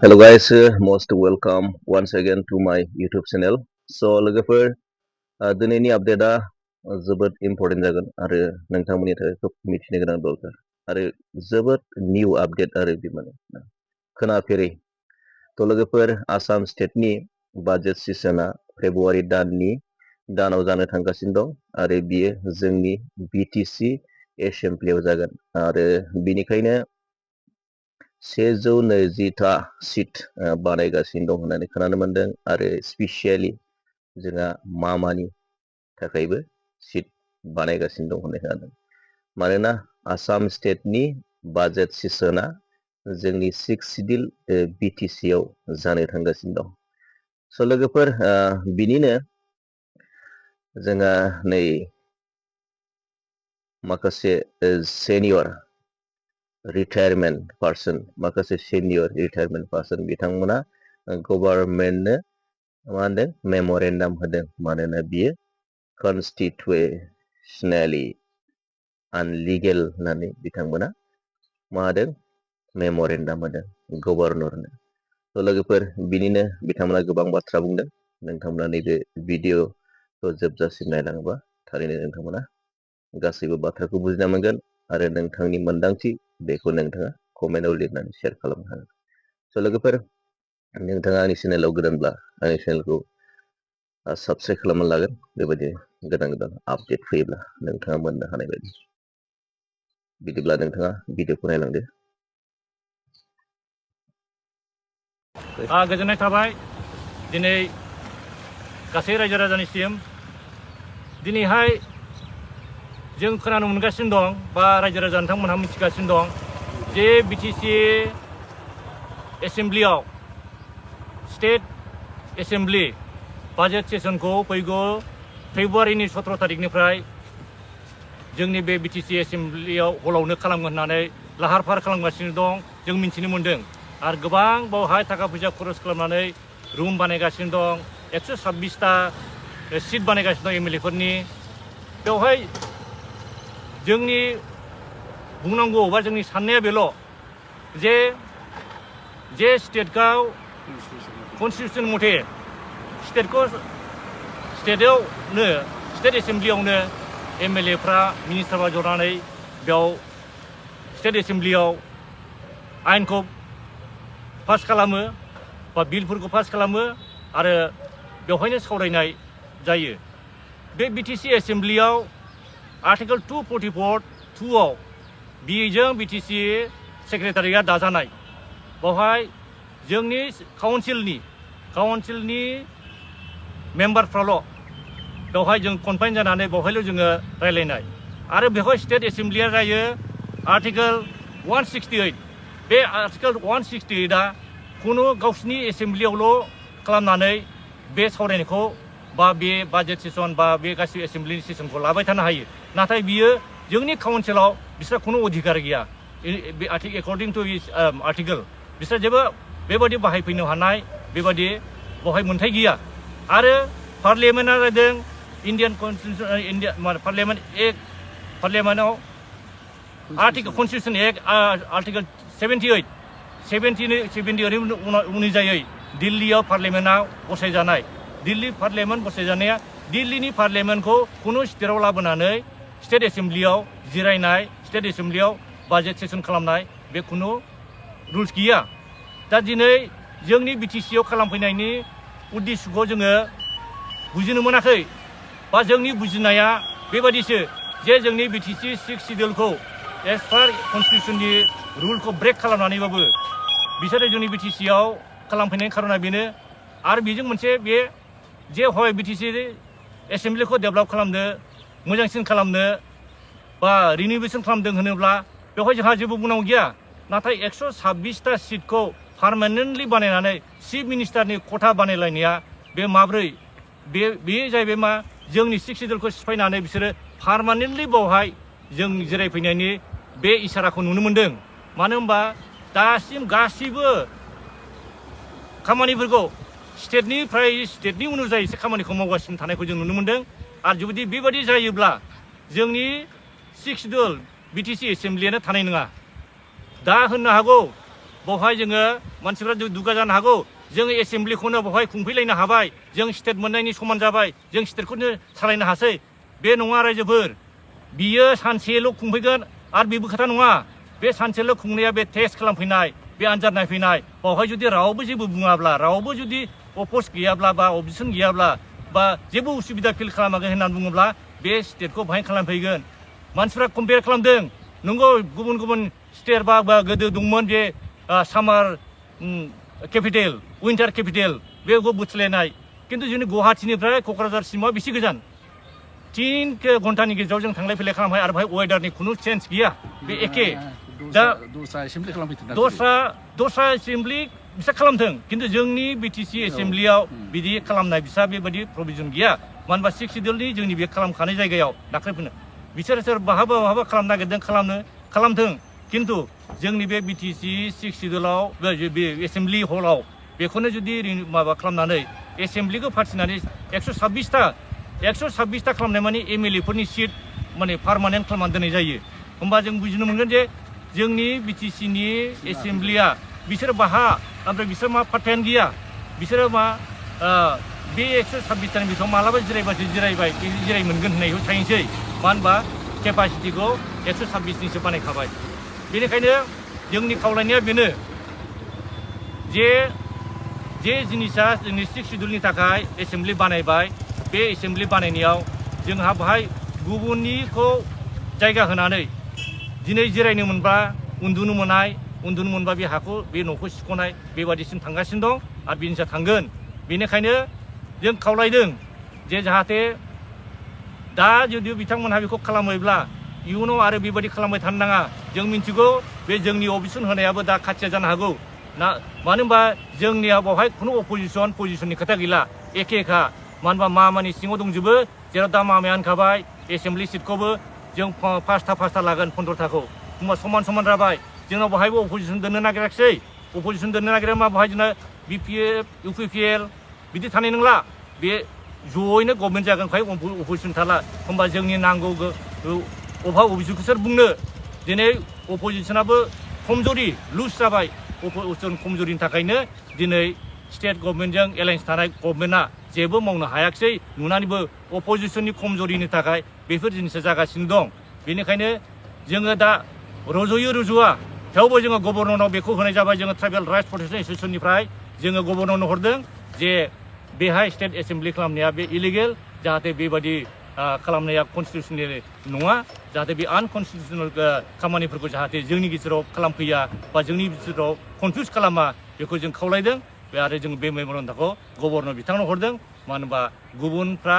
Hello guys, most welcome once again to my YouTube channel. So लोगोफोर दिनैनि आपडेटआ जोबोद important जागोन आरो नोंथांमोननि थाखाय खोब मिथिनो गोनां दरकार आरो जोबोद निउ आपडेट आरो बे माने खोनाफेरै थ' लोगोफोर आसाम स्टेटनि बाजेट सेसना फेब्रुवारि दानाव जानो थांगासिनो दं आरो बियो जोंनि बिटिसि एसेमब्लियाव जागोन आरो बिनिखायनो 120टा सिट बानायगासिनो दं होननानै खोनानो मोनदों आरो स्पेसियेलि जोंहा मामानि थाखायबो सिट बानायगासिनो दं होननाय खोनादों मानोना आसाम स्टेटनि बाजेट सेसना जोंनि 6 सिडिउल बिटिसि आव जानो थांगासिनो दं स' लोगोफोर बिनिनो जोंहा नै माखासे सेनियर रिटायारमेन्ट पार्सन माखासे सिनियर रिटायारमेन्ट पार्सन बिथांमोना गभर्नमेन्टनो मा होनदों मेम'रेन्डाम होदों मानोना बियो कनस्टिट्युशनेलि आनलिगेल होननानै बिथांमोना मा होदों मेम'रेन्डाम होदों गभर्नरनो थ' लोगोफोर बिनिनो बिथांमोना गोबां बाथ्रा बुंदों नोंथांमोना नैबे भिडिअखौ जोबजासिम नायलाङोबा थारैनो नोंथांमोना गासैबो बाथ्राखौ बुजिना मोनगोन आरो नोंथांनि मोनदांथि बेखौ नोंथाङा कमेन्टआव लिरनानै शेयार खालामनो हागोन स' लोगोफोर नोंथाङा आंनि चेनेलाव गोदानब्ला आंनि चेनेलखौ साबस्क्राइब खालामना लागोन बेबायदि गोदान आपडेट फैयोब्ला नोंथाङा मोननो हानाय बायदि बिदिब्ला नोंथाङा भिडिअखौ नायलांदो गोजोननाय थाबाय दिनै गासै रायजो राजानिसिम दिनैहाय जों खोनानो मोनगासिनो दं बा रायजो राजा नोंथांमोनहा मिथिगासिनो दं जे बिटिसि एसेमब्लियाव स्टेट एसेमब्लि बाजेट सेसनखौ फैगौ फेब्रुवारिनि 17 तारिखनिफ्राय जोंनि बे बिटिसि एसेमब्लियाव हलावनो खालामगोन होननानै लाहार फाहार खालामगासिनो दं जों मिथिनो मोन्दों आरो गोबां बावहाय थाखा फैसा खरस खालामनानै रुम बानायगासिनो दं 126टा सिट बानायगासिनो दं एमएलएफोरनि बेवहाय जोंनि बुंनांगौ बा जोंनि साननाया बेल' जे स्टेटखौ कनस्टिटिउसन मथे स्टेटआवनो स्टेट एसेमब्लियावनो एमएलएफ्रा मिनिस्टारफ्रा जनानै बेयाव स्टेट एसेमब्लियाव आयेनखौ पास खालामो बा बिलफोरखौ पास खालामो आरो बेवहायनो सावरायनाय जायो बे बिटिसि एसेमब्लियाव आर्टिकल 244(2) बेजों बिटिसि सेक्रेटारिया दाजानाय बेवहाय जोंनि काउन्सिलनि मेम्बारफ्राल' बेवहाय जों कनफाइन जानानै बेवहायल' जोङो रायलायनाय आरो बेवहाय स्टेट एसेमब्लिया जायो आर्टिकल 168 बे आर्टिकल 168आ खुनु गावसिनि एसेमब्लियावल' खालामनानै बे सावरायनायखौ बा बे बाजेट सेसन बा बे गासिबो एसेमब्लिनि सेसनखौ लाबाय थानो हायो नाथाय बियो जोंनि काउन्सिलाव बिस्रा खुनु अधिकार गैया बे एकर्डिं टु हिस आर्टिकल बिस्रा जेबो बेबायदि बाहायफैनो हानाय बेबायदि बेवहाय मोन्थाय गैया आरो पार्लियामेन्टआ जादों इन्डियान कनस्टिटिउसन पार्लियामेन्टआव कनस्टिटिउसन एक्ट आर्टिकल 78 अनुजायै दिल्लीयाव पार्लियामेन्टआव बसायजानाय दिल्ली पार्लियामेन्ट बसायजानाया दिल्लीनि पार्लियामेन्टखौ खुनु स्टेटआव लाबोनानै स्टेट एसेमब्लियाव जिरायनाय स्टेट एसेमब्लियाव बाजेट सेसन खालामनाय बे खुनु रुल्स गैया दा दिनै जोंनि बिटिसिआव खालामफैनायनि उद्देश्यखौ जोङो बुजिनो मोनाखै बा जोंनि बुजिनाया बेबायदिसो जे जोंनि बिटिसि 6 सिडिउलखौ एज पार कनस्टिटिउसननि रुलखौ ब्रेक खालामनानैबाबो बिसोरो जोंनि बिटिसिआव खालामफैनायनि खारना बेनो आरो बेजों मोनसे बे जे हय बिटिसि एसेमब्लिखौ डेभेलप खालामनो मोजांसिन खालामनो बा रिनिउवेसन खालामदों होनोब्ला बेवहाय जोंहा जेबो बुंनांगौ गैया नाथाय 126टा सिटखौ पार्मानेन्टलि बानायनानै चिफ मिनिस्टारनि खथा बानायलायनाया बे माब्रै बे जाहैबाय मा जोंनि 6 सिडिउलखौ सिफायनानै बिसोरो पार्मानेन्टलि बावहाय जों जिरायफैनायनि बे इसाराखौ नुनो मोन्दों मानो होनबा दासिम गासिबो खामानिफोरखौ स्टेटनि अनुजायैसो खामानिखौ मावगासिनो थानायखौ जों नुनो मोन्दों आरो जुदि बेबायदि जायोब्ला जोंनि 6 सिडिउल बिटिसि एसेमब्लियानो थानाय नङा दा होननो हागौ बेवहाय जोङो मानसिफ्रा दुगा जानो हागौ जोङो एसेम्ब्लिखौनो बेवहाय खुंफैलायनो हाबाय जों स्टेट मोननायनि समान जाबाय जों स्टेटखौनो सालायनो हासै बे नङा रायजोफोर बियो सानसेल' खुंफैगोन आरो बेबो खोथा नङा बे सानसेल' खुंनाया बे टेस्ट खालामफैनाय बे आनजाद नायफैनाय बावहाय जुदि रावबो जेबो बुङाब्ला रावबो जुदि अपोज गैयाब्ला बा अबजेक्सन गैयाब्ला बा जेबो उसुबिदा फिल खालामाखै होननानै बुङोब्ला बे स्टेटखौ बाहाय खालामफैगोन मानसिफ्रा कम्पेयार खालामदों नंगौ गुबुन गुबुन स्टेट बा गोदो दंमोन बे सामार केपिटेल उइन्टार केपिटेल बेखौ बुथलायनाय खिन्थु जोंनि गुवाहाटीनिफ्राय क'क्राझारसिमाव बेसे गोजान 3 घन्टानि गेजेराव जों थांलाय फैलाय खालामबाय आरो बेहाय वेदारनि खुनु चेन्ज गैया बे एखे दा दस्रा एसेम्ब्लि बिसा खालामथों खिन्थु जोंनि बिटिसि एसेम्ब्लियाव बिदि खालामनाय बिसा बेबायदि प्रभिजन गैया मानो होनबा 6 सिडिउलनि जोंनि बे खालामखानाय जायगायाव दाख्लैफोरनो बिसोर सोर बहाबा खालामनो नागिरदों खालामथों खिन्थु जोंनि बे बिटिसि 6 सिडिउलाव बे एसेम्ब्लि हलाव बेखौनो जुदि माबा खालामनानै एसेम्ब्लिखौ फाथिनानै 126टा खालामनाय माने एमएलए फोरनि सिट माने पार्मानेन्ट खालामनानै दोननाय जायो होमबा जों बुजिनो मोनगोन जे जोंनि बिटिसिनि एसेम्ब्लिया बिसोर बाहा ओमफ्राय बिसोर मा पार्टायानो गैया बिसोरो मा बे 126टानि बिथोराव मालाबा जिरायबासो जिरायबाय जिराय मोनगोन होननायखौ थाहैनोसै मानो होनबा केपासिटिखौ 126निसो बानायखाबाय बेनिखायनो जोंनि खावलायनाया बेनो जे जिनिसा जोंनि 6 सिडिउलनि थाखाय एसेम्ब्लि बानायबाय बे एसेम्ब्लि बानायनायाव जोंहा बाहाय गुबुननिखौ जायगा होनानै दिनै जिरायनो मोनबा उन्दुनो मोनबा बे हाखौ बे न'खौ सिख'नाय बेबादिसिम थांगासिनो दं आरो बेनिसा थांगोन बेनिखायनो जों खावलायदों जे जाहाथे दा जुदि बिथांमोनहा बेखौ खालामोब्ला इयुनाव आरो बेबायदि खालामबाय थानो नाङा जों मिन्थिगौ बे जोंनि अबजेक्सन होनायाबो दा खाथिया जानो हागौ मानो होनबा जोंनिया बेवहाय खुनु पजिसननि खोथा गैला एखेखा मानो होनबा मामानि सिङाव दंजोबो जेराव दा मामाया होनखाबाय एसेम्ब्लि सिटखौबो जों 5टा लागोन 15टाखौ होनबा समान जाबाय जोंनाव बेवहायबो अपोजिसन दोननो नागिराखिसै अपोजिसन दोननो नागिरा मा बेवहाय जोंना बिपिएफ इउपिपिएल बिदि थानाय नंला बे जयैनो गभर्नमेन्ट जागोन बेवहाय अपोजिसन थाला होनबा जोंनि नांगौ अभियोगखौ सोर बुंनो दिनै अपोजिसनाबो खमजरि लुज जाबाय अपोजिसन खमजरिनि थाखायनो दिनै स्टेट गभर्नमेन्टजों एलायन्स थानाय गभर्नमेन्टआ जेबो मावनो हायाखिसै नुनानैबो अपोजिसननि खमजरिनि थाखाय बेफोर जिनिसा जागासिनो दं बेनिखायनो जोङो दा रुजुवा थेवबो जोङो गभर्नरनाव बेखौ होनाय जाबाय जोङो ट्राइबेल राइट्स प्रटेक्शन एस'सिएसननिफ्राय जोङो गभर्नरनो हरदों जे बेहाय स्टेट एसेम्ब्लि खालामनाया बे इलिगेल जाहाथे बेबायदि खालामनाया कनस्टिटिउसनेल नङा जाहाथे बे आनकनस्टिटिउसनेल खामानिफोरखौ जाहाथे जोंनि गेजेराव खालामफैया बा जोंनि गेजेराव कनफिउज खालामा बेखौ जों खावलायदों आरो जों बे मेम'रेन्डामखौ गभर्नर बिथांनो हरदों मानो होनबा गुबुनफ्रा